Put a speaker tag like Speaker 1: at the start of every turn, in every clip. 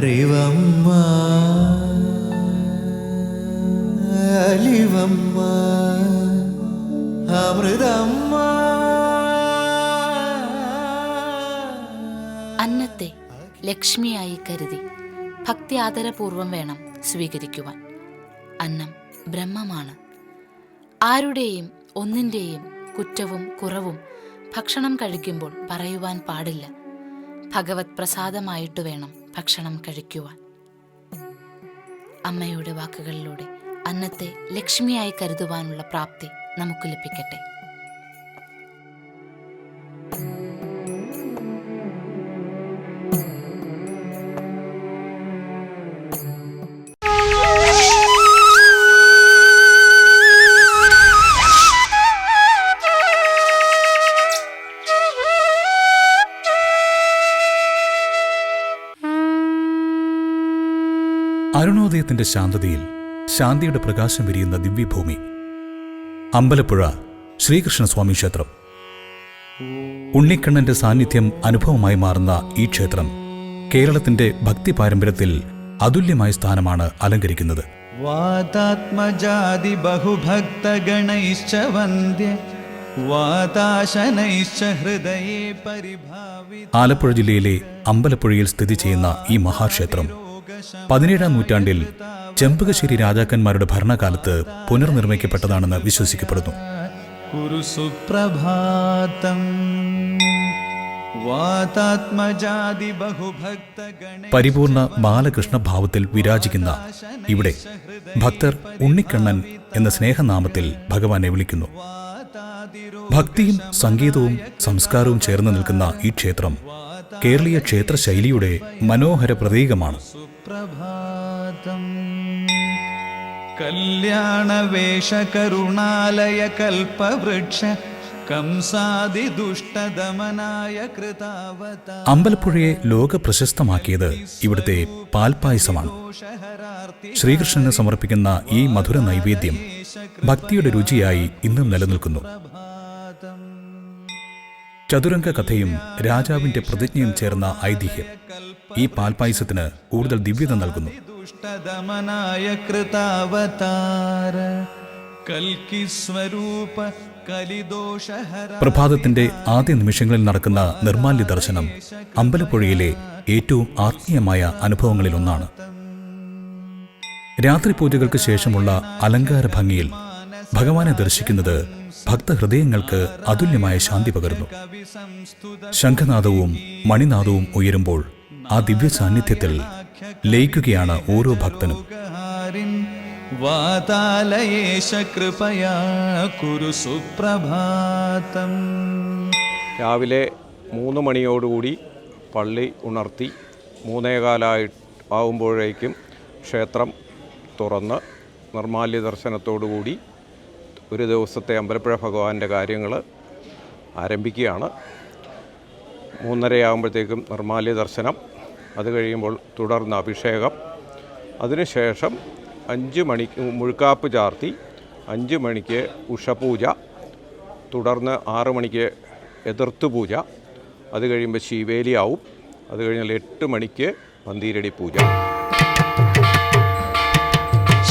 Speaker 1: അറിവമ്മ അലിവമ്മ അമൃതമ്മ.
Speaker 2: അന്നത്തെ ലക്ഷ്മിയായി കരുതി ഭക്തി ആദരപൂർവം വേണം സ്വീകരിക്കുവാൻ. അന്നം ബ്രഹ്മമാണ്. ആരുടെയും ഒന്നിൻ്റെയും കുറ്റവും കുറവും ഭക്ഷണം കഴിക്കുമ്പോൾ പറയുവാൻ പാടില്ല. ഭഗവത് പ്രസാദമായിട്ട് വേണം ഭക്ഷണം കഴിക്കുവാൻ. അമ്മയുടെ വാക്കുകളിലൂടെ അന്നത്തെ ലക്ഷ്മിയായി കരുതുവാനുള്ള പ്രാപ്തി നമുക്ക് ലഭിക്കട്ടെ.
Speaker 3: അരുണോദയത്തിന്റെ ശാന്തതയിൽ ശാന്തിയുടെ പ്രകാശം വിരിയുന്ന ദിവ്യഭൂമി അമ്പലപ്പുഴ ശ്രീകൃഷ്ണസ്വാമി ക്ഷേത്രം. ഉണ്ണിക്കണ്ണന്റെ സാന്നിധ്യം അനുഭവമായി മാറുന്ന ഈ ക്ഷേത്രം കേരളത്തിന്റെ ഭക്തി പാരമ്പര്യത്തിൽ അതുല്യമായ സ്ഥാനമാണ് അലങ്കരിക്കുന്നത്.
Speaker 1: വാതാത്മജാതി ബഹുഭക്തഗണൈശ്ച വന്ദ്യ വാതാശനൈശ്ച ഹൃദയേ പരിഭാവിത.
Speaker 3: ആലപ്പുഴ ജില്ലയിലെ അമ്പലപ്പുഴയിൽ സ്ഥിതി ചെയ്യുന്ന ഈ മഹാക്ഷേത്രം 17-ാം നൂറ്റാണ്ടിൽ ചെമ്പകശ്ശേരി രാജാക്കന്മാരുടെ ഭരണകാലത്ത് പുനർനിർമ്മിക്കപ്പെട്ടതാണെന്ന് വിശ്വസിക്കപ്പെടുന്നു. പരിപൂർണ ബാലകൃഷ്ണ ഭാവത്തിൽ വിരാജിക്കുന്ന ഇവിടെ ഭക്തർ ഉണ്ണിക്കണ്ണൻ എന്ന സ്നേഹനാമത്തിൽ ഭഗവാനെ വിളിക്കുന്നു. ഭക്തിയും സംഗീതവും സംസ്കാരവും ചേർന്ന് നിൽക്കുന്ന ഈ ക്ഷേത്രം കേരളീയ ക്ഷേത്ര ശൈലിയുടെ മനോഹര പ്രതീകമാണ്.
Speaker 1: കല്യാണവേഷ കരുണാലയ കൽപവൃക്ഷ കംസാദി ദുഷ്ടദമനായ കൃതാവത.
Speaker 3: അമ്പലപ്പുഴയെ ലോക പ്രശസ്തമാക്കിയത് ഇവിടുത്തെ പാൽപ്പായസമാണ്. ശ്രീകൃഷ്ണന് സമർപ്പിക്കുന്ന ഈ മധുര നൈവേദ്യം ഭക്തിയുടെ രുചിയായി ഇന്നും നിലനിൽക്കുന്നു. ചതുരംഗ കഥയും രാജാവിന്റെ പ്രതിജ്ഞയും ചേർന്ന ഐതിഹ്യം ഈ പാൽപ്പായസത്തിന് കൂടുതൽ ദിവ്യത നൽകുന്നു. പ്രഭാതത്തിന്റെ ആദ്യ നിമിഷങ്ങളിൽ നടക്കുന്ന നിർമാല്യ ദർശനം അമ്പലപ്പുഴയിലെ ഏറ്റവും ആത്മീയമായ അനുഭവങ്ങളിലൊന്നാണ്. രാത്രി പൂജകൾക്ക് ശേഷമുള്ള അലങ്കാര ഭംഗിയിൽ ഭഗവാനെ ദർശിക്കുന്നത് ഭക്തഹൃദയങ്ങൾക്ക് അതുല്യമായ ശാന്തി പകരുന്നു. ശംഖനാദവും മണിനാദവും ഉയരുമ്പോൾ ആ ദിവ്യ സാന്നിധ്യത്തിൽ ലയിക്കുകയാണ് ഓരോ ഭക്തനും.
Speaker 4: രാവിലെ 3 മണിയോടുകൂടി പള്ളി ഉണർത്തി 3:15 ആവുമ്പോഴേക്കും ക്ഷേത്രം തുറന്ന് നിർമാല്യ ദർശനത്തോടുകൂടി ഒരു ദിവസത്തെ അമ്പലപ്പുഴ ഭഗവാന്റെ കാര്യങ്ങൾ ആരംഭിക്കുകയാണ്. 3:30 ആകുമ്പോഴത്തേക്കും നിർമാല്യ ദർശനം, അത് കഴിയുമ്പോൾ തുടർന്ന് അഭിഷേകം, അതിനുശേഷം 5 മണിക്ക് മുഴുക്കാപ്പ് ചാർത്തി, 5 മണിക്ക് ഉഷപൂജ, തുടർന്ന് 6 മണിക്ക് എതിർത്ത് പൂജ, അത് കഴിയുമ്പോൾ ശീവേലിയാവും, അത് കഴിഞ്ഞാൽ 8 മണിക്ക് പന്തീരടി പൂജ.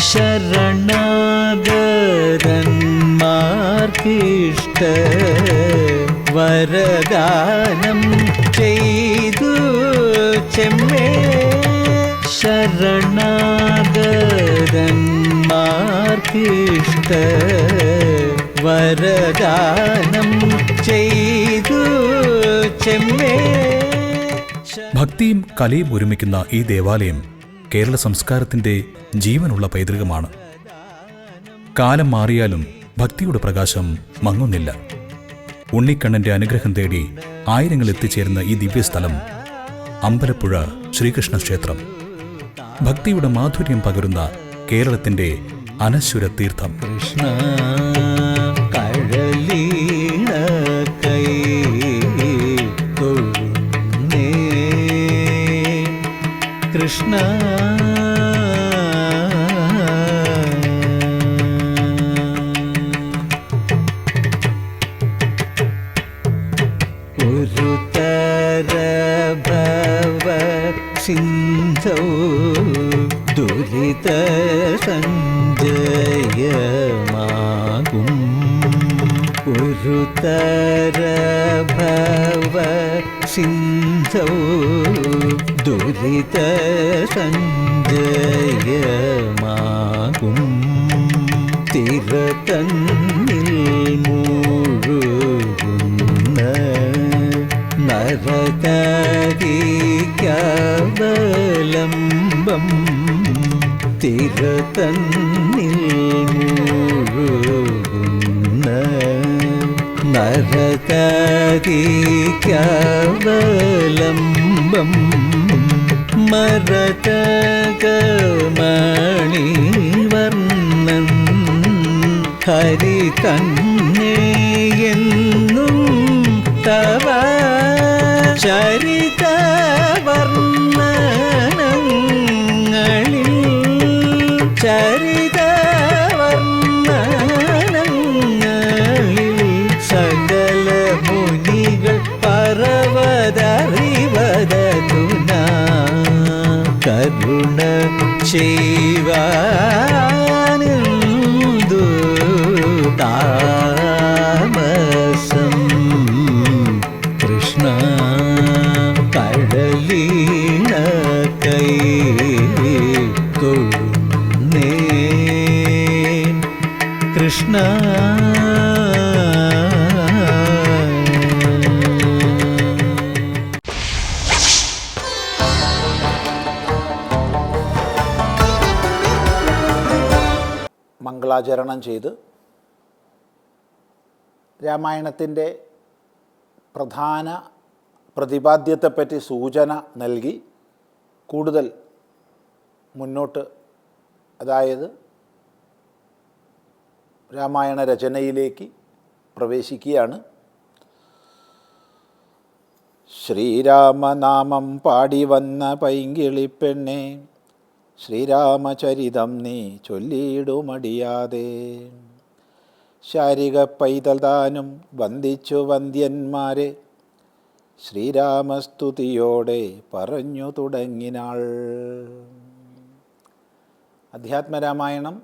Speaker 1: ശരണാഗതന്മാർക്കിഷ്ട വരദാനം ചെയ്തു ചെമ്മേ. ശരണാഗതന്മാർക്കിഷ്ട വരദാനം ചെയ്തു ചെമ്മേ.
Speaker 3: ഭക്തിയും കലയും ഒരുമിക്കുന്ന ഈ ദേവാലയം കേരള സംസ്കാരത്തിന്റെ ജീവനുള്ള പൈതൃകമാണ്. കാലം മാറിയാലും ഭക്തിയുടെ പ്രകാശം മങ്ങുന്നില്ല. ഉണ്ണിക്കണ്ണന്റെ അനുഗ്രഹം തേടി ആയിരങ്ങൾ എത്തിച്ചേരുന്ന ഈ ദിവ്യസ്ഥലം അമ്പലപ്പുഴ ശ്രീകൃഷ്ണ ക്ഷേത്രം, ഭക്തിയുടെ മാധുര്യം പകരുന്ന കേരളത്തിന്റെ അനശ്വര തീർത്ഥം.
Speaker 1: കൃഷ്ണ കഴലീണ കൈ തൊഴുന്നേ കൃഷ്ണ. ഒരു തരഭവ സിന്ധൗ ഗുരുതര ഭവ സിന്ധൗ ദുരിത സഞ്ജയമാകും തിരതന്നിൽ മുഴുകുന്ന നരകാരിക്കവലംബം തിരതന്നിൽ മുഴുകുന്ന നരകാരിക്കവലംബം മരതകമണിവർണ്ണൻ ഹരി തന്നെ എന്നും തവ ചരിതവർണ്ണനങ്ങളിൽ ചരിതവർണ്ണനങ്ങളിൽ സകല മുനികൾ പർവ്വതറിവതുന കരുണ ചെയ്വാനുദു താമസം കൃഷ്ണ കടലീണ കൈ തൊഴുന്നേ കൃഷ്ണ.
Speaker 5: മംഗളാചരണം ചെയ്ത് രാമായണത്തിൻ്റെ പ്രധാന പ്രതിപാദ്യത്തെപ്പറ്റി സൂചന നൽകി കൂടുതൽ മുന്നോട്ട്, അതായത് രാമായണ രചനയിലേക്ക് പ്രവേശിക്കുകയാണ്. ശ്രീരാമനാമം പാടി വന്ന പൈങ്കിളിപ്പെണ്ണെ ശ്രീരാമചരിതം നീ ചൊല്ലിയിടുമടിയാതെ ശാരിക പൈതൽ താനും വന്ദിച്ചു വന്ദ്യന്മാരെ ശ്രീരാമസ്തുതിയോടെ പറഞ്ഞു തുടങ്ങിനാൾ. അധ്യാത്മരാമായണം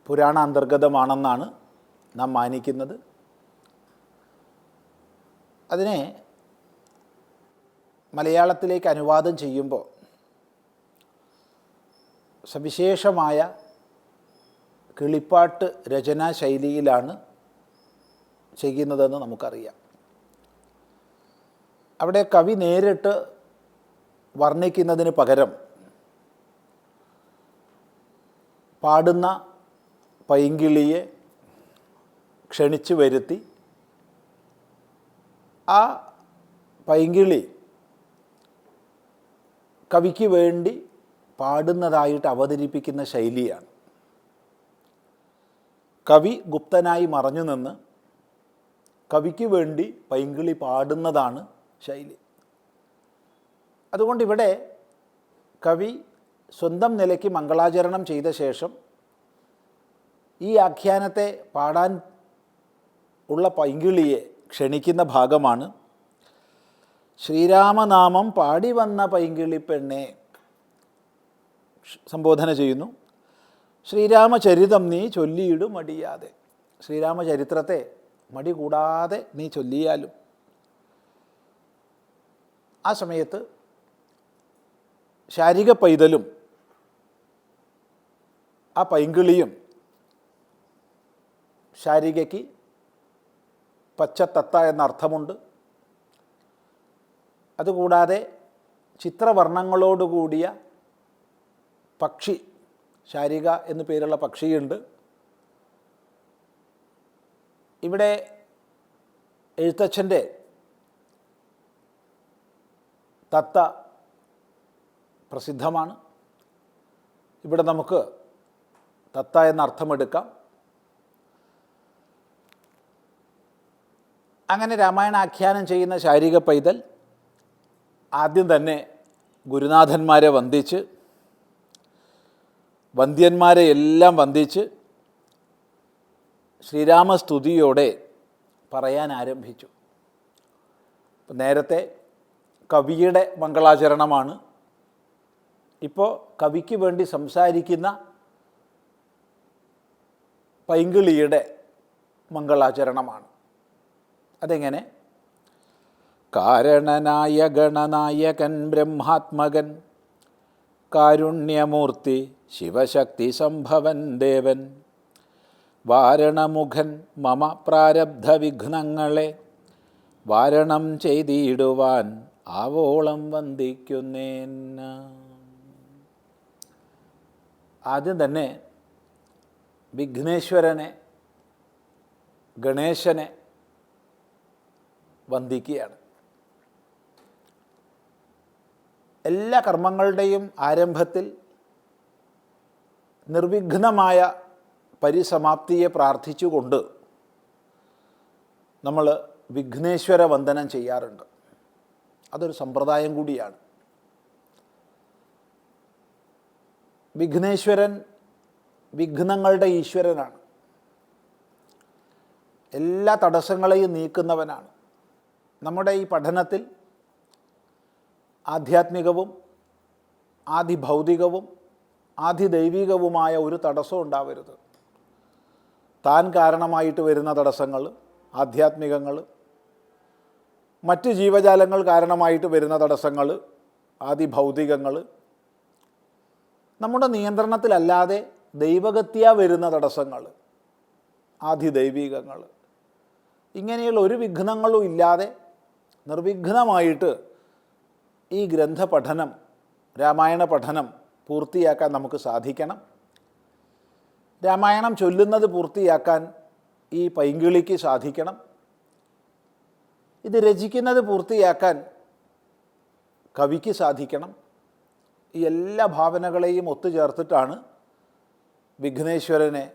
Speaker 5: പുരാണ അന്തർഗതമാണെന്നാണ് നാം മാനിക്കുന്നത്. അതിനെ മലയാളത്തിലേക്ക് അനുവാദം ചെയ്യുമ്പോൾ സവിശേഷമായ കിളിപ്പാട്ട് രചനാ ശൈലിയിലാണ് ചെയ്യുന്നതെന്ന് നമുക്കറിയാം. അവിടെ കവി നേരിട്ട് വർണ്ണിക്കുന്നതിന് പകരം പാടുന്ന പൈങ്കിളിയെ ക്ഷണിച്ചു വരുത്തി ആ പൈങ്കിളി കവിക്ക് വേണ്ടി പാടുന്നതായിട്ട് അവതരിപ്പിക്കുന്ന ശൈലിയാണ്. കവി ഗുപ്തനായി മറഞ്ഞു നിന്ന് കവിക്ക് വേണ്ടി പൈങ്കിളി പാടുന്നതാണ് ശൈലി. അതുകൊണ്ട് ഇവിടെ കവി സ്വന്തം നിലയ്ക്ക് മംഗളാചരണം ചെയ്ത ശേഷം ഈ ആഖ്യാനത്തെ പാടാൻ ഉള്ള പൈങ്കിളിയെ ക്ഷണിക്കുന്ന ഭാഗമാണ്. ശ്രീരാമനാമം പാടി വന്ന പൈങ്കിളിപ്പെണ്ണെ സംബോധന ചെയ്യുന്നു. ശ്രീരാമചരിതം നീ ചൊല്ലിയിടും മടിയാതെ, ശ്രീരാമചരിത്രത്തെ മടി കൂടാതെ നീ ചൊല്ലിയാലും. ആ സമയത്ത് ശാരിക പൈതലും ആ പൈങ്കിളിയും ശാരികയ്ക്ക് പച്ചത്തത്ത എന്ന അർത്ഥമുണ്ട്. അതുകൂടാതെ ചിത്രവർണ്ണങ്ങളോടുകൂടിയ പക്ഷി, ശാരിക എന്നു പേരുള്ള പക്ഷിയുണ്ട്. ഇവിടെ എഴുത്തച്ഛൻ്റെ തത്ത പ്രസിദ്ധമാണ്. ഇവിടെ നമുക്ക് തത്ത എന്ന അർത്ഥമെടുക്കാം. അങ്ങനെ രാമായണ ആഖ്യാനം ചെയ്യുന്ന ശാരിക പൈതൽ ആദ്യം തന്നെ ഗുരുനാഥന്മാരെ വന്ദിച്ച്, വന്ദ്യന്മാരെ എല്ലാം വന്ദിച്ച് ശ്രീരാമസ്തുതിയോടെ പറയാൻ ആരംഭിച്ചു. നേരത്തെ കവിയുടെ മംഗളാചരണമാണ്, ഇപ്പോൾ കവിക്ക് വേണ്ടി സംസാരിക്കുന്ന പൈങ്കിളിയുടെ മംഗളാചരണമാണ്. അതെങ്ങനെ? കാരണനായ ഗണനായകൻ ബ്രഹ്മാത്മകൻ, കാരുണ്യമൂർത്തി ശിവശക്തി സംഭവൻ ദേവൻ, വാരണമുഖൻ മമ പ്രാരബ്ധ വിഘ്നങ്ങളെ വാരണം ചെയ്തിടുവാൻ ആവോളം വന്ദിക്കുന്നേൻ. ആദ്യം തന്നെ വിഘ്നേശ്വരനെ, ഗണേശനെ വന്ദിക്കുകയാണ്. എല്ലാ കർമ്മങ്ങളുടെയും ആരംഭത്തിൽ നിർവിഘ്നമായ പരിസമാപ്തിയെ പ്രാർത്ഥിച്ചുകൊണ്ട് നമ്മൾ വിഘ്നേശ്വര വന്ദനം ചെയ്യാറുണ്ട്. അതൊരു സമ്പ്രദായം കൂടിയാണ്. വിഘ്നേശ്വരൻ വിഘ്നങ്ങളുടെ ഈശ്വരനാണ്. എല്ലാ തടസ്സങ്ങളെയും നീക്കുന്നവനാണ്. നമ്മുടെ ഈ പഠനത്തിൽ ആധ്യാത്മികവും ആദിഭൗതികവും ആദിദൈവികവുമായ ഒരു തടസ്സവും ഉണ്ടാവരുത്. താൻ കാരണമായിട്ട് വരുന്ന തടസ്സങ്ങൾ ആധ്യാത്മികങ്ങൾ, മറ്റ് ജീവജാലങ്ങൾ കാരണമായിട്ട് വരുന്ന തടസ്സങ്ങൾ ആദിഭൗതികങ്ങൾ, നമ്മുടെ നിയന്ത്രണത്തിലല്ലാതെ ദൈവഗത്യാ വരുന്ന തടസ്സങ്ങൾ ആദിദൈവികങ്ങൾ, ഇങ്ങനെയുള്ള ഒരു വിഘ്നങ്ങളും ഇല്ലാതെ നിർവിഘ്നമായിട്ട് ഈ ഗ്രന്ഥപഠനം, രാമായണ പഠനം പൂർത്തിയാക്കാൻ നമുക്ക് സാധിക്കണം. രാമായണം ചൊല്ലുന്നത് പൂർത്തിയാക്കാൻ ഈ പൈങ്കിളിക്ക് സാധിക്കണം. ഇത് രചിക്കുന്നത് പൂർത്തിയാക്കാൻ കവിക്ക് സാധിക്കണം. ഈ എല്ലാ ഭാവനകളെയും ഒത്തുചേർത്തിട്ടാണ് വിഘ്നേശ്വരനെ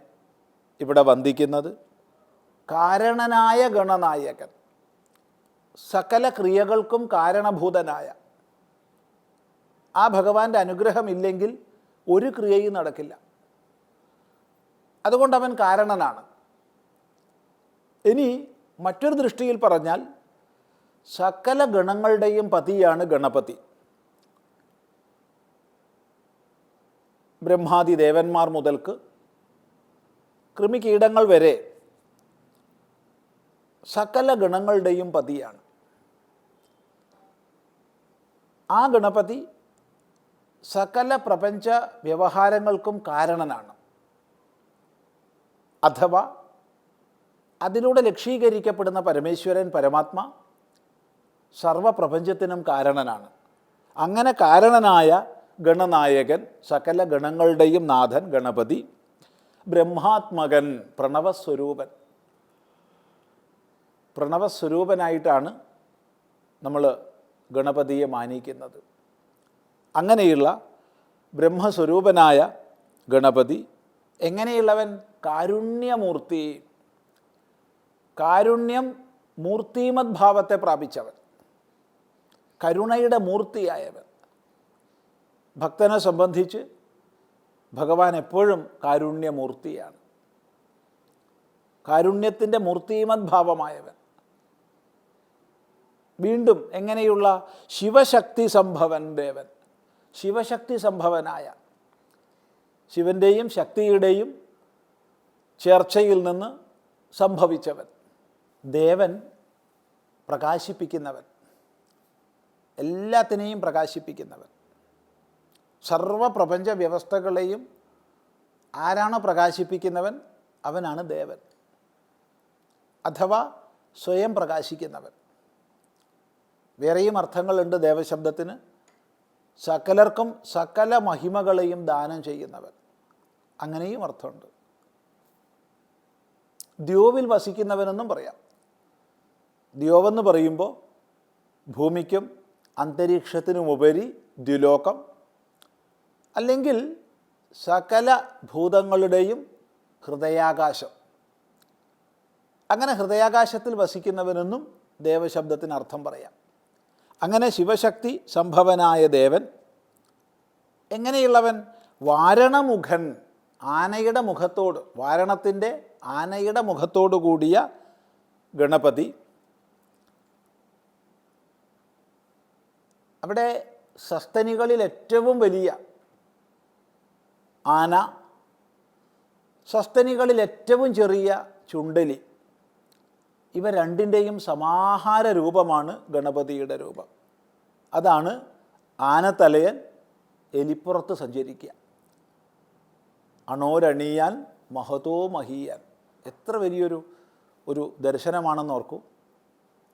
Speaker 5: ഇവിടെ വന്ദിക്കുന്നത്. കാരണനായ ഗണനായകൻ, സകല ക്രിയകൾക്കും കാരണഭൂതനായ ആ ഭഗവാന്റെ അനുഗ്രഹമില്ലെങ്കിൽ ഒരു ക്രിയയും നടക്കില്ല. അതുകൊണ്ട് അവൻ കാരണനാണ്. ഇനി മറ്റൊരു ദൃഷ്ടിയിൽ പറഞ്ഞാൽ സകല ഗണങ്ങളുടെയും പതിയാണ് ഗണപതി. ബ്രഹ്മാദി ദേവന്മാർ മുതൽക്ക് കൃമികീടങ്ങൾ വരെ സകല ഗണങ്ങളുടെയും പതിയാണ്. ആ ഗണപതി സകല പ്രപഞ്ച വ്യവഹാരങ്ങൾക്കും കാരണനാണ്. അഥവാ അതിലൂടെ ലക്ഷീകരിക്കപ്പെടുന്ന പരമേശ്വരൻ പരമാത്മ സർവപ്രപഞ്ചത്തിനും കാരണനാണ്. അങ്ങനെ കാരണനായ ഗണനായകൻ, സകല ഗണങ്ങളുടെയും നാഥൻ ഗണപതി, ബ്രഹ്മാത്മകൻ, പ്രണവസ്വരൂപൻ. പ്രണവസ്വരൂപനായിട്ടാണ് നമ്മൾ ഗണപതിയെ മാനിക്കുന്നത്. അങ്ങനെയുള്ള ബ്രഹ്മസ്വരൂപനായ ഗണപതി എങ്ങനെയുള്ളവൻ? കാരുണ്യമൂർത്തി. കാരുണ്യം മൂർത്തിമദ്ഭാവത്തെ പ്രാപിച്ചവൻ, കരുണയുടെ മൂർത്തിയായവൻ. ഭക്തനെ സംബന്ധിച്ച് ഭഗവാൻ എപ്പോഴും കാരുണ്യമൂർത്തിയാണ്, കാരുണ്യത്തിൻ്റെ മൂർത്തിമദ്ഭാവമായവൻ. വീണ്ടും എങ്ങനെയുള്ള? ശിവശക്തി സംഭവൻ ദേവൻ, ശിവശക്തി സംഭവനായ, ശിവൻ്റെയും ശക്തിയുടെയും ചേർച്ചയിൽ നിന്ന് സംഭവിച്ചവൻ. ദേവൻ പ്രകാശിപ്പിക്കുന്നവൻ, എല്ലാത്തിനെയും പ്രകാശിപ്പിക്കുന്നവൻ. സർവപ്രപഞ്ച വ്യവസ്ഥകളെയും ആരാണോ പ്രകാശിപ്പിക്കുന്നവൻ അവനാണ് ദേവൻ, അഥവാ സ്വയം പ്രകാശിക്കുന്നവൻ. വേറെയും അർത്ഥങ്ങളുണ്ട് ദേവശബ്ദത്തിന്. സകലർക്കും സകല മഹിമകളെയും ദാനം ചെയ്യുന്നവൻ, അങ്ങനെയും അർത്ഥമുണ്ട്. ദ്യോവിൽ വസിക്കുന്നവനെന്നും പറയാം. ദ്യോവെന്ന് പറയുമ്പോൾ ഭൂമിക്കും അന്തരീക്ഷത്തിനുമുപരി ദ്വിലോകം, അല്ലെങ്കിൽ സകല ഭൂതങ്ങളുടെയും ഹൃദയാകാശം. അങ്ങനെ ഹൃദയാകാശത്തിൽ വസിക്കുന്നവനെന്നും ദേവശബ്ദത്തിന് അർത്ഥം പറയാം. അങ്ങനെ ശിവശക്തി സംഭവനായ ദേവൻ എങ്ങനെയുള്ളവൻ? വാരണമുഖൻ, ആനയുടെ മുഖത്തോട്, വാരണത്തിൻ്റെ ആനയുടെ മുഖത്തോടു കൂടിയ ഗണപതി. അവിടെ സസ്തനികളിൽ ഏറ്റവും വലിയ ആന, സസ്തനികളിൽ ഏറ്റവും ചെറിയ ചുണ്ടലി, ഇവ രണ്ടിൻ്റെയും സമാഹാര രൂപമാണ് ഗണപതിയുടെ രൂപം. അതാണ് ആനത്തലയൻ എലിപ്പുറത്ത് സഞ്ചരിക്കുക. അണോരണിയാൻ മഹതോ മഹീയാൻ, എത്ര വലിയൊരു ദർശനമാണെന്ന് ഓർക്കൂ.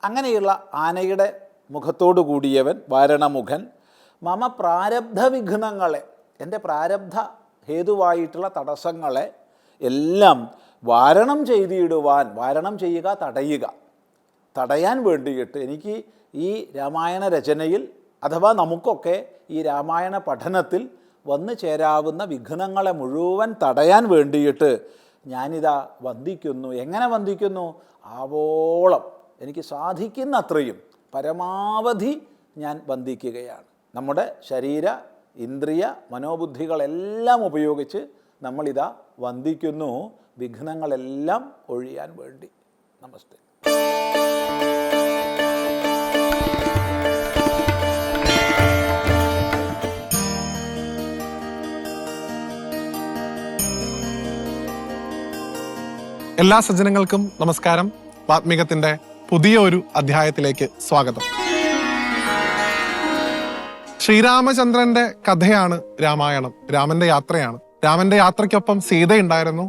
Speaker 5: അങ്ങനെയുള്ള ആനയുടെ മുഖത്തോടു കൂടിയവൻ വാരണമുഖൻ മമ പ്രാരബ്ധ വിഘ്നങ്ങളെ, എൻ്റെ പ്രാരബ്ധ ഹേതുവായിട്ടുള്ള തടസ്സങ്ങളെ എല്ലാം വാരണം ചെയ്തിടുവാൻ, വാരണം ചെയ്യുക, തടയാൻ വേണ്ടിയിട്ട് എനിക്ക് ഈ രാമായണ രചനയിൽ അഥവാ നമുക്കൊക്കെ ഈ രാമായണ പഠനത്തിൽ വന്നു ചേരാവുന്ന വിഘ്നങ്ങളെ മുഴുവൻ തടയാൻ വേണ്ടിയിട്ട് ഞാനിതാ വന്ദിക്കുന്നു. എങ്ങനെ വന്ദിക്കുന്നു? ആവോളം എനിക്ക് സാധിക്കുന്നത്രയും പരമാവധി ഞാൻ വന്ദിക്കുകയാണ്. നമ്മുടെ ശരീര ഇന്ദ്രിയ മനോബുദ്ധികളെല്ലാം ഉപയോഗിച്ച് നമ്മളിതാ വന്ദിക്കുന്നു, വിഘ്നങ്ങളെല്ലാം ഒഴിയാൻ വേണ്ടി. നമസ്തേ.
Speaker 6: എല്ലാ സജ്ജനങ്ങൾക്കും നമസ്കാരം. ആത്മീകത്തിന്റെ പുതിയ ഒരു അധ്യായത്തിലേക്ക് സ്വാഗതം. ശ്രീരാമചന്ദ്രന്റെ കഥയാണ് രാമായണം. രാമന്റെ യാത്രയാണ്. രാമന്റെ യാത്രയ്ക്കൊപ്പം സീതയുണ്ടായിരുന്നു.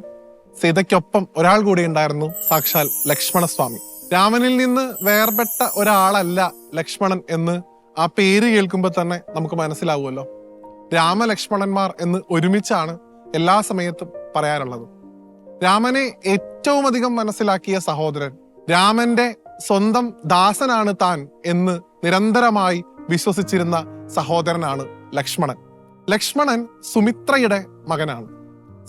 Speaker 6: സീതയ്ക്കൊപ്പം ഒരാൾ കൂടി ഉണ്ടായിരുന്നു, സാക്ഷാൽ ലക്ഷ്മണസ്വാമി. രാമനിൽ നിന്ന് വേർപെട്ട ഒരാളല്ല ലക്ഷ്മണൻ എന്ന് ആ പേര് കേൾക്കുമ്പോൾ തന്നെ നമുക്ക് മനസ്സിലാവുമല്ലോ. രാമലക്ഷ്മണന്മാർ എന്ന് ഒരുമിച്ചാണ് എല്ലാ സമയത്തും പറയാറുള്ളത്. രാമനെ ഏറ്റവും അധികം മനസ്സിലാക്കിയ സഹോദരൻ, രാമന്റെ സ്വന്തം ദാസനാണ് താൻ എന്ന് നിരന്തരമായി വിശ്വസിച്ചിരുന്ന സഹോദരനാണ് ലക്ഷ്മണൻ. ലക്ഷ്മണൻ സുമിത്രയുടെ മകനാണ്.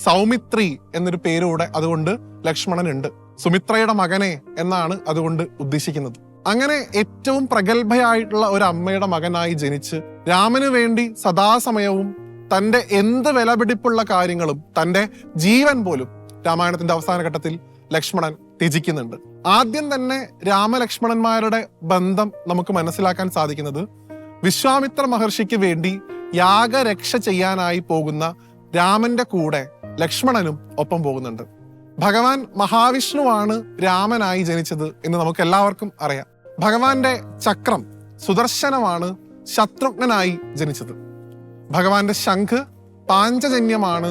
Speaker 6: സൗമിത്രി എന്നൊരു പേരൂടെ അതുകൊണ്ട് ലക്ഷ്മണൻ ഉണ്ട്. സുമിത്രയുടെ മകനെ എന്നാണ് അതുകൊണ്ട് ഉദ്ദേശിക്കുന്നത്. അങ്ങനെ ഏറ്റവും പ്രഗത്ഭയായിട്ടുള്ള ഒരു അമ്മയുടെ മകനായി ജനിച്ച് രാമന് വേണ്ടി സദാസമയവും തന്റെ എന്ത് വിലപിടിപ്പുള്ള കാര്യങ്ങളും, തന്റെ ജീവൻ പോലും രാമായണത്തിന്റെ അവസാന ഘട്ടത്തിൽ ലക്ഷ്മണൻ ത്യജിക്കുന്നുണ്ട്. ആദ്യം തന്നെ രാമലക്ഷ്മണന്മാരുടെ ബന്ധം നമുക്ക് മനസ്സിലാക്കാൻ സാധിക്കുന്നത് വിശ്വാമിത്ര മഹർഷിക്ക് വേണ്ടി യാഗരക്ഷ ചെയ്യാനായി പോകുന്ന രാമന്റെ കൂടെ ലക്ഷ്മണനും ഒപ്പം പോകുന്നുണ്ട്. ഭഗവാൻ മഹാവിഷ്ണുവാണ് രാമനായി ജനിച്ചത് എന്ന് നമുക്ക് എല്ലാവർക്കും അറിയാം. ഭഗവാന്റെ ചക്രം സുദർശനമാണ് ശത്രുഘ്നനായി ജനിച്ചത്. ഭഗവാന്റെ ശംഖ് പാഞ്ചജന്യമാണ്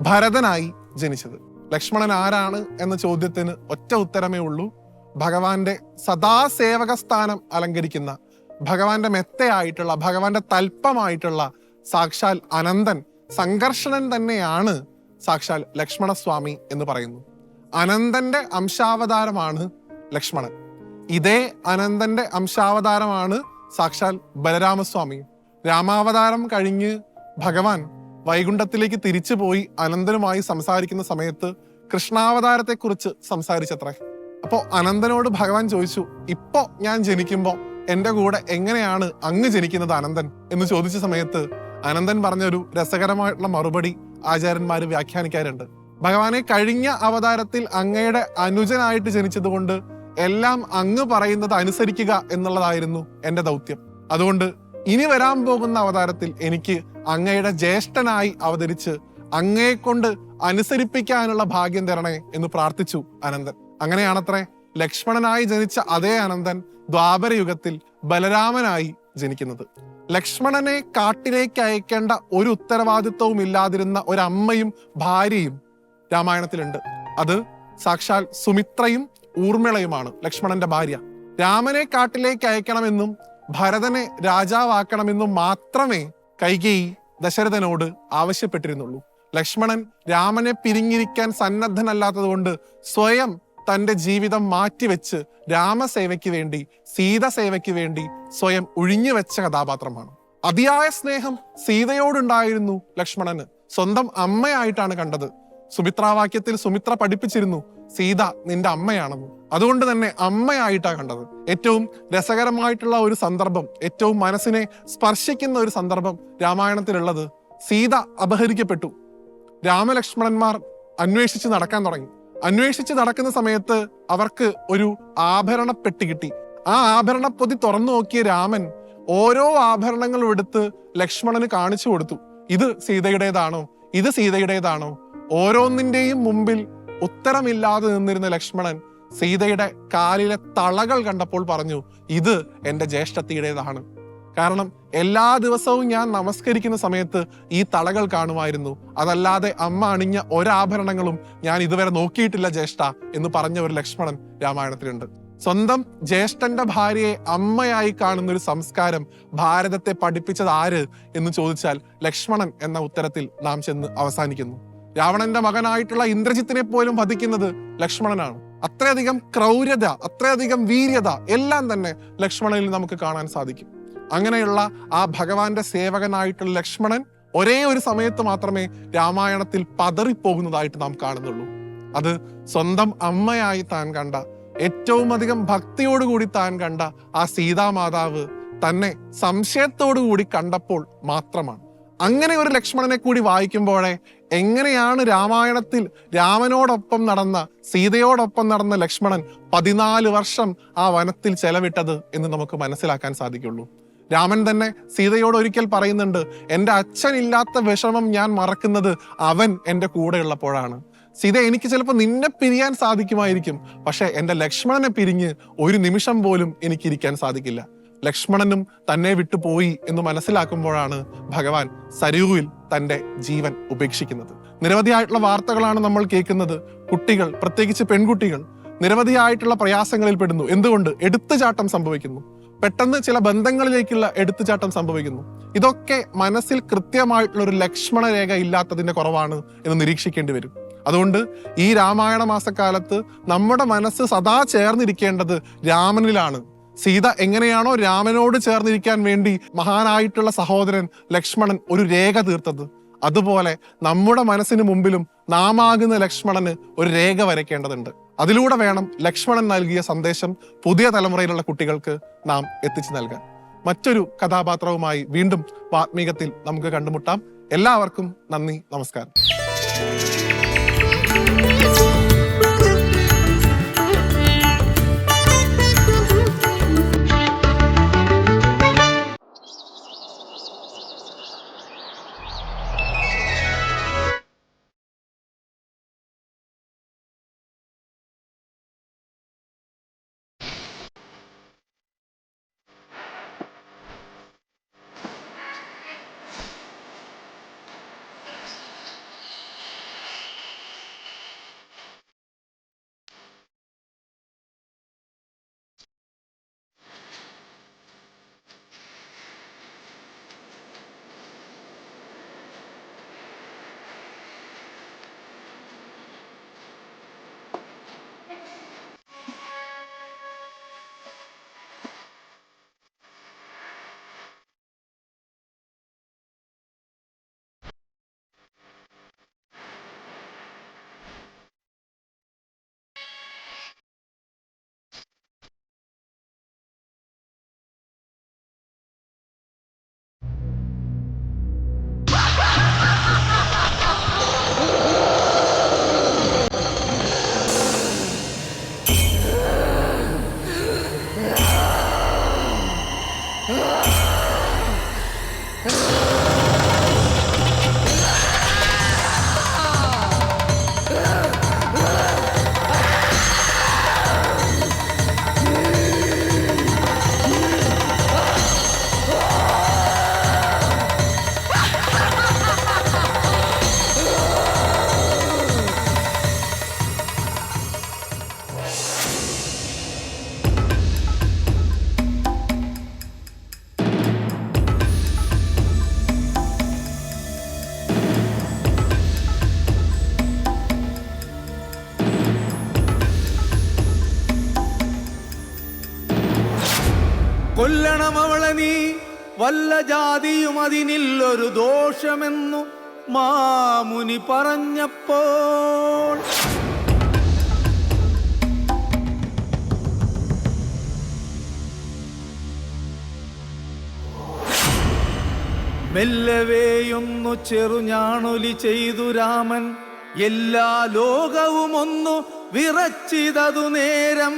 Speaker 6: ഭരതനായി ജനിച്ചത്. ലക്ഷ്മണൻ ആരാണ് എന്ന ചോദ്യത്തിന് ഒറ്റ ഉത്തരമേ ഉള്ളൂ. ഭഗവാന്റെ സദാസേവക സ്ഥാനം അലങ്കരിക്കുന്ന, ഭഗവാന്റെ മെത്തയായിട്ടുള്ള, ഭഗവാന്റെ തൽപ്പമായിട്ടുള്ള സാക്ഷാൽ അനന്തൻ, സംഘർഷണൻ തന്നെയാണ് സാക്ഷാൽ ലക്ഷ്മണസ്വാമി എന്ന് പറയുന്നു. അനന്തന്റെ അംശാവതാരമാണ് ലക്ഷ്മണൻ. ഇതേ അനന്തന്റെ അംശാവതാരമാണ് സാക്ഷാൽ ബലരാമസ്വാമി. രാമാവതാരം കഴിഞ്ഞ് ഭഗവാൻ വൈകുണ്ഠത്തിലേക്ക് തിരിച്ചു പോയി അനന്തനുമായി സംസാരിക്കുന്ന സമയത്ത് കൃഷ്ണാവതാരത്തെ കുറിച്ച് സംസാരിച്ചത്രേ. അപ്പോ അനന്തനോട് ഭഗവാൻ ചോദിച്ചു, ഇപ്പോ ഞാൻ ജനിക്കുമ്പോ എന്റെ കൂടെ എങ്ങനെയാണ് അങ്ങ് ജനിക്കുന്നത് അനന്തൻ എന്ന് ചോദിച്ച സമയത്ത് അനന്തൻ പറഞ്ഞൊരു രസകരമായിട്ടുള്ള മറുപടി ആചാര്യന്മാര് വ്യാഖ്യാനിക്കാറുണ്ട്. ഭഗവാനെ കഴിഞ്ഞ അവതാരത്തിൽ അങ്ങയുടെ അനുജനായിട്ട് ജനിച്ചത് കൊണ്ട് എല്ലാം അങ്ങ് പറയുന്നത് അനുസരിക്കുക എന്നുള്ളതായിരുന്നു എന്റെ ദൗത്യം. അതുകൊണ്ട് ഇനി വരാൻ പോകുന്ന അവതാരത്തിൽ എനിക്ക് അങ്ങയുടെ ജ്യേഷ്ഠനായി അവതരിച്ച് അങ്ങയെ കൊണ്ട് അനുസരിപ്പിക്കാനുള്ള ഭാഗ്യം തരണേ എന്ന് പ്രാർത്ഥിച്ചു അനന്തൻ. അങ്ങനെയാണത്രേ ലക്ഷ്മണനായി ജനിച്ച അതേ അനന്തൻ ദ്വാപരയുഗത്തിൽ ബലരാമനായി ജനിക്കുന്നത്. ലക്ഷ്മണനെ കാട്ടിലേക്ക് അയക്കേണ്ട ഒരു ഉത്തരവാദിത്വവും ഇല്ലാതിരുന്ന ഒരമ്മയും ഭാര്യയും രാമായണത്തിലുണ്ട്. അത് സാക്ഷാൽ സുമിത്രയും ഊർമിളയുമാണ്, ലക്ഷ്മണന്റെ ഭാര്യ. രാമനെ കാട്ടിലേക്ക് അയക്കണമെന്നും ഭരതനെ രാജാവാക്കണമെന്നും മാത്രമേ കൈകേയി ദശരഥനോട് ആവശ്യപ്പെട്ടിരുന്നുള്ളൂ. ലക്ഷ്മണൻ രാമനെ പിരിഞ്ഞിരിക്കാൻ സന്നദ്ധനല്ലാത്തത് കൊണ്ട് സ്വയം തന്റെ ജീവിതം മാറ്റിവെച്ച് രാമസേവയ്ക്ക് വേണ്ടി, സീതസേവയ്ക്ക് വേണ്ടി സ്വയം ഒഴിഞ്ഞുവെച്ച കഥാപാത്രമാണ്. അതിയായ സ്നേഹം സീതയോടുണ്ടായിരുന്നു ലക്ഷ്മണന്. സ്വന്തം അമ്മയായിട്ടാണ് കണ്ടത്. സുമിത്രാവാക്യത്തിൽ സുമിത്ര പഠിപ്പിച്ചിരുന്നു, സീത നിന്റെ അമ്മയാണെന്ന്. അതുകൊണ്ട് തന്നെ അമ്മയായിട്ടാണ് കണ്ടത്. ഏറ്റവും രസകരമായിട്ടുള്ള ഒരു സന്ദർഭം, ഏറ്റവും മനസ്സിനെ സ്പർശിക്കുന്ന ഒരു സന്ദർഭം രാമായണത്തിലുള്ളത്, സീത അപഹരിക്കപ്പെട്ടു. രാമലക്ഷ്മണന്മാർ അന്വേഷിച്ച് നടക്കാൻ തുടങ്ങി. അന്വേഷിച്ച് നടക്കുന്ന സമയത്ത് അവർക്ക് ഒരു ആഭരണപ്പെട്ടി കിട്ടി. ആ ആഭരണപ്പൊതി തുറന്നു നോക്കിയ രാമൻ ഓരോ ആഭരണങ്ങളും എടുത്ത് ലക്ഷ്മണന് കാണിച്ചു കൊടുത്തു. ഇത് സീതയുടേതാണോ, ഇത് സീതയുടേതാണോ? ഓരോന്നിന്റെയും മുമ്പിൽ ഉത്തരമില്ലാതെ നിന്നിരുന്ന ലക്ഷ്മണൻ സീതയുടെ കാലിലെ തളകൾ കണ്ടപ്പോൾ പറഞ്ഞു, ഇത് എൻ്റെ ജ്യേഷ്ഠത്തിയുടേതാണ്. കാരണം എല്ലാ ദിവസവും ഞാൻ നമസ്കരിക്കുന്ന സമയത്ത് ഈ തളകൾ കാണുമായിരുന്നു. അതല്ലാതെ അമ്മ അണിഞ്ഞ ഒരാഭരണങ്ങളും ഞാൻ ഇതുവരെ നോക്കിയിട്ടില്ല ജ്യേഷ്ഠ എന്ന് പറഞ്ഞ ഒരു ലക്ഷ്മണൻ രാമായണത്തിലുണ്ട്. സ്വന്തം ജ്യേഷ്ഠന്റെ ഭാര്യയെ അമ്മയായി കാണുന്ന ഒരു സംസ്കാരം ഭാരതത്തെ പഠിപ്പിച്ചത് ആര് എന്ന് ചോദിച്ചാൽ ലക്ഷ്മണൻ എന്ന ഉത്തരത്തിൽ നാം ചെന്ന് അവസാനിക്കുന്നു. രാവണന്റെ മകനായിട്ടുള്ള ഇന്ദ്രജിത്തിനെ പോലും വധിക്കുന്നത് ലക്ഷ്മണനാണ്. അത്രയധികം ക്രൗര്യത, അത്രയധികം വീര്യത എല്ലാം തന്നെ ലക്ഷ്മണനിൽ നമുക്ക് കാണാൻ സാധിക്കും. അങ്ങനെയുള്ള ആ ഭഗവാന്റെ സേവകനായിട്ടുള്ള ലക്ഷ്മണൻ ഒരേ ഒരു സമയത്ത് മാത്രമേ രാമായണത്തിൽ പതറിപ്പോകുന്നതായിട്ട് നാം കാണുന്നുള്ളൂ. അത് സ്വന്തം അമ്മയായി താൻ കണ്ട, ഏറ്റവും അധികം ഭക്തിയോടുകൂടി താൻ കണ്ട ആ സീതാമാതാവ് തന്നെ സംശയത്തോടുകൂടി കണ്ടപ്പോൾ മാത്രമാണ്. അങ്ങനെ ഒരു ലക്ഷ്മണനെ കൂടി വായിക്കുമ്പോഴേ എങ്ങനെയാണ് രാമായണത്തിൽ രാമനോടൊപ്പം നടന്ന, സീതയോടൊപ്പം നടന്ന ലക്ഷ്മണൻ 14 വർഷം ആ വനത്തിൽ ചെലവിട്ടത് എന്ന് നമുക്ക് മനസ്സിലാക്കാൻ സാധിക്കുള്ളൂ. രാമൻ തന്നെ സീതയോട് ഒരിക്കൽ പറയുന്നുണ്ട്, എൻ്റെ അച്ഛനില്ലാത്ത വിഷമം ഞാൻ മറക്കുന്നത് അവൻ എൻ്റെ കൂടെ ഉള്ളപ്പോഴാണ്. സീത, എനിക്ക് ചിലപ്പോൾ നിന്നെ പിരിയാൻ സാധിക്കുമായിരിക്കും, പക്ഷെ എൻ്റെ ലക്ഷ്മണനെ പിരിഞ്ഞ് ഒരു നിമിഷം പോലും എനിക്കിരിക്കാൻ സാധിക്കില്ല. ലക്ഷ്മണനും തന്നെ വിട്ടുപോയി എന്ന് മനസ്സിലാക്കുമ്പോഴാണ് ഭഗവാൻ സരയൂവിൽ തൻ്റെ ജീവൻ ഉപേക്ഷിക്കുന്നത്. നിരവധിയായിട്ടുള്ള വാർത്തകളാണ് നമ്മൾ കേൾക്കുന്നത്. കുട്ടികൾ, പ്രത്യേകിച്ച് പെൺകുട്ടികൾ, നിരവധിയായിട്ടുള്ള പ്രയാസങ്ങളിൽ പെടുന്നു. എന്തുകൊണ്ട്? എടുത്തുചാട്ടം സംഭവിക്കുന്നു. പെട്ടെന്ന് ചില ബന്ധങ്ങളിലേക്കുള്ള എടുത്തുചാട്ടം സംഭവിക്കുന്നു. ഇതൊക്കെ മനസ്സിൽ കൃത്യമായിട്ടുള്ള ഒരു ലക്ഷ്മണ രേഖ ഇല്ലാത്തതിന്റെ കുറവാണ് എന്ന് നിരീക്ഷിക്കേണ്ടി വരും. അതുകൊണ്ട് ഈ രാമായണ മാസക്കാലത്ത് നമ്മുടെ മനസ്സ് സദാ ചേർന്നിരിക്കേണ്ടത് രാമനിലാണ്. സീത എങ്ങനെയാണോ രാമനോട് ചേർന്നിരിക്കാൻ വേണ്ടി മഹാനായിട്ടുള്ള സഹോദരൻ ലക്ഷ്മണൻ ഒരു രേഖ തീർത്തത്, അതുപോലെ നമ്മുടെ മനസ്സിന് മുമ്പിലും നാമാകുന്ന ലക്ഷ്മണന് ഒരു രേഖ വരയ്ക്കേണ്ടതുണ്ട്. അതിലൂടെ വേണം ലക്ഷ്മണൻ നൽകിയ സന്ദേശം പുതിയ തലമുറയിലുള്ള കുട്ടികൾക്ക് നാം എത്തിച്ചു നൽകാൻ. മറ്റൊരു കഥാപാത്രവുമായി വീണ്ടും വാത്മീകത്തിൽ നമുക്ക് കണ്ടുമുട്ടാം. എല്ലാവർക്കും നന്ദി, നമസ്കാരം.
Speaker 7: കൊല്ലണം അവളെ നീ വല്ല ജാതിയും അതിനില്ലൊരു ദോഷമെന്നു മാമുനി പറഞ്ഞപ്പോൾ മെല്ലവേയൊന്നു ചെറുഞാണൊലി ചെയ്തു രാമൻ, എല്ലാ ലോകവും ഒന്നു വിറച്ചിതതു നേരം.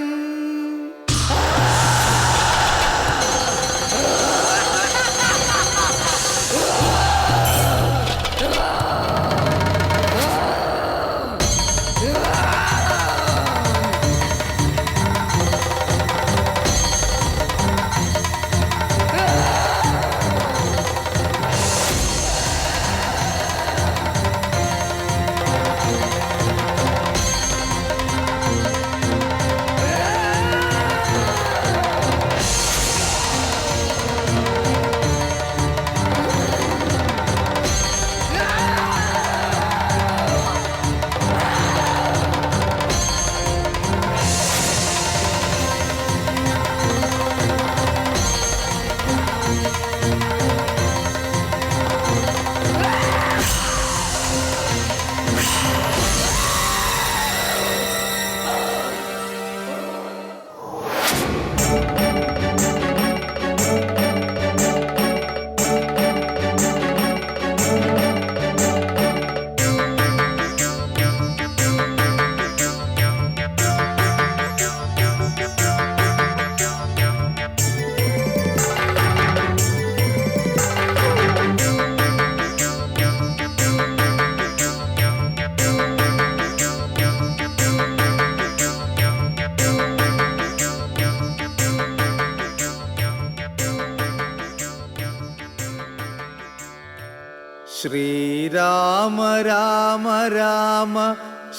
Speaker 7: ശ്രീരാമ രാമ രാമ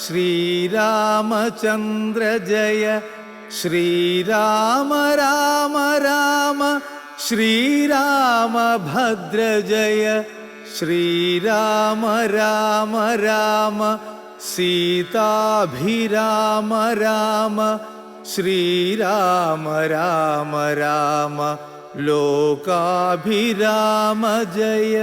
Speaker 7: ശ്രീരാമചന്ദ്ര ജയ ശ്രീരാമ രാമ രാമ ശ്രീരാമഭദ്ര ജയ ശ്രീരാമ രാമ രാമ സീതാഭിരാമ രാമ ശ്രീരാമ രാമ രാമ ലോകാഭിരാമ ജയ.